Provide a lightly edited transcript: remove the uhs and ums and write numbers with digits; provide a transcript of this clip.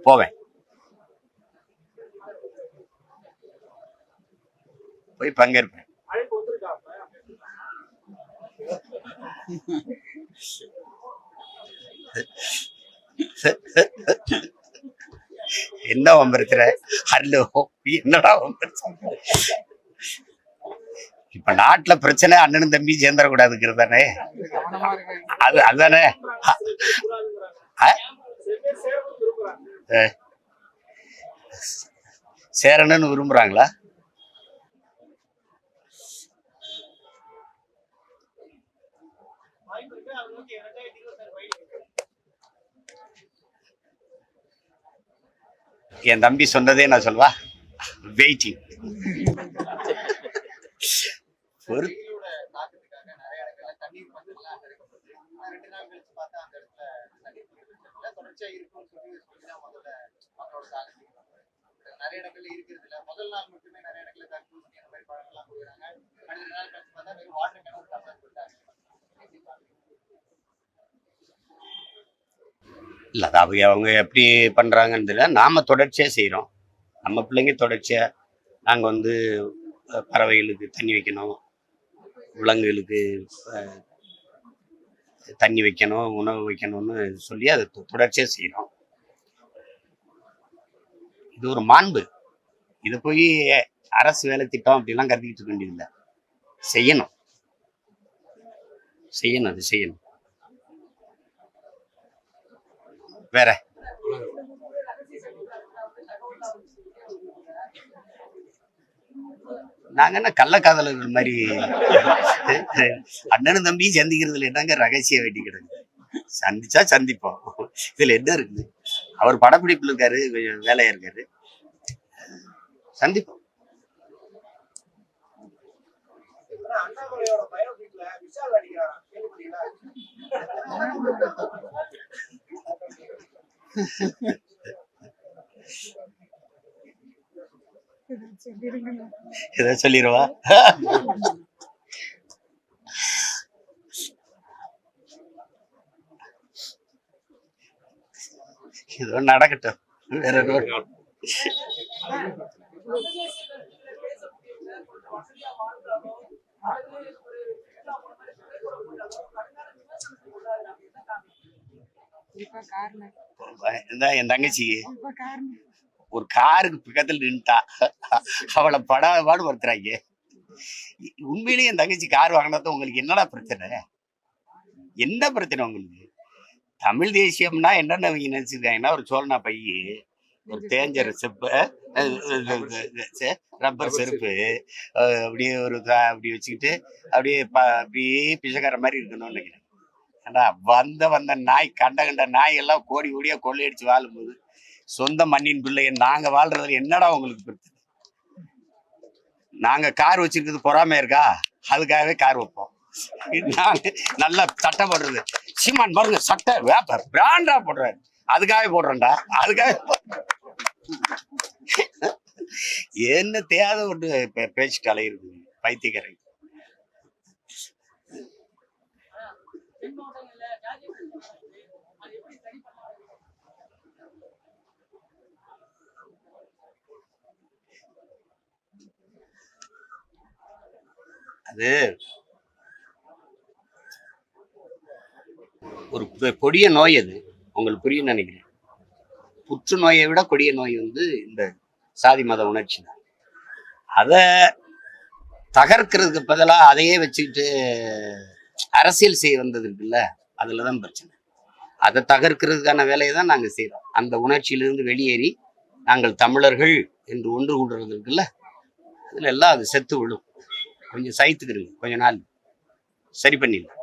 போவேன். போய் பங்கேற்பேன். என்ன வம்பருத்துற? ஹலோ, என்னடா இப்ப நாட்டுல பிரச்சனை அண்ணனும் தம்பி சேர்ந்துடக்கூடாதுங்கிறது தானே. அதுதானே சேரணும்னு விரும்புறாங்களா? என் தம்பி சொன்னதே நான் சொல்வா, வெயிட்டிங். நிறைய இடங்கள்ல இருக்கிறது இல்ல. முதல் நாள் மட்டுமே நிறைய இடங்கள்ல தர்பூசணி அந்த மாதிரி பழங்கள்லாம் கொடுக்குறாங்க. அடுத்த நாள் கழிச்சு பார்த்தா வெறும் வாட்டர் கேன் ஒரு டம்ளர் கொடுத்தாங்க. இல்ல, அது அவங்க எப்படி பண்றாங்கன்னு தெரியல. நாம தொடர்ச்சியா செய்யறோம். நம்ம பிள்ளைங்க தொடர்ச்சியா நாங்க வந்து பறவைகளுக்கு தண்ணி வைக்கணும், விலங்குகளுக்கு தண்ணி வைக்கணும், உணவு வைக்கணும்னு சொல்லி அதை தொடர்ச்சியா செய்யறோம். இது ஒரு மாண்பு. இதை போய் அரசு வேலை திட்டம் அப்படிலாம் கருதிக்கிட்டு இருக்க வேண்டியதில்லை. செய்யணும் செய்யணும் அது செய்யணும். வேற நாங்க என்ன கள்ளக்காதலர்கள் மாதிரி அண்ணனும் தம்பியும் சந்திக்கிறதுல என்னங்க ரகசியம் வேண்டி கிடக்கு? சந்திச்சா சந்திப்போம். இதுல என்ன இருக்குது? அவர் படப்பிடிப்புல இருக்காரு, வேலையா இருக்காரு, சந்திப்போம். இத சொல்லிடுவா. ஏதோ நடக்கட்டும். வேற என் தங்கச்சி ஒரு காருக்கு பக்கத்துல நின்ட்டா, அவளை படாபாடு படுத்துறாங்க. உண்மையிலேயே என் தங்கச்சி கார் வாங்கினது உங்களுக்கு என்னடா பிரச்சனை? என்ன பிரச்சனை உங்களுக்கு? தமிழ் தேசியம்னா என்னென்ன நினைச்சிருக்காங்கன்னா, ஒரு சோழனா பையி, ஒரு தேஞ்ச செப்பு, ரப்பர் செருப்பு, அப்படியே ஒரு அப்படி வச்சுக்கிட்டு அப்படியே பிச்சைக்கார மாதிரி இருக்கணும்னு நினைக்கிறேன். ஏன்னா வந்த நாய், கண்ட நாய் எல்லாம் கோடி கோடியா கொள்ளையடிச்சு வாழும்போது சொந்த மண்ணின் பிள்ளைய நாங்க வாழ்றதுல என்னடா உங்களுக்கு பிரச்சனை? நாங்க கார் வச்சிருக்கிறது பொறாமையா இருக்கா? அதுக்காகவே கார் வைப்போம். நாங்க நல்லா சட்டை போடுறது, சீமான் பாருங்க சட்டை பிராண்டா போடுறாரு, அதுக்காக போடுறேன்டா, அதுக்காக. என்ன தேவை ஒன்று பேச்சுட்டு அலையிறது பைத்தியக்காரை. அது ஒரு கொடிய நோய். அது உங்களுக்கு புரியும் நினைக்கிறேன். புற்றுநோயை விட கொடிய நோய் வந்து இந்த சாதி மத உணர்ச்சி தான். அதை தகர்க்கிறதுக்கு பதிலாக அதையே வச்சுக்கிட்டு அரசியல் செய்ய வந்தது இருக்குல்ல, அதுலதான் பிரச்சனை. அதை தகர்க்கிறதுக்கான வேலையை தான் நாங்கள் செய்யறோம். அந்த உணர்ச்சியிலிருந்து வெளியேறி நாங்கள் தமிழர்கள் என்று ஒன்று கூடுறது இருக்குல்ல, அதுல எல்லாம் அது செத்து விடும். கொஞ்சம் சைத்துக்கிறீங்க, கொஞ்ச நாள் சரி பண்ணிடலாம்.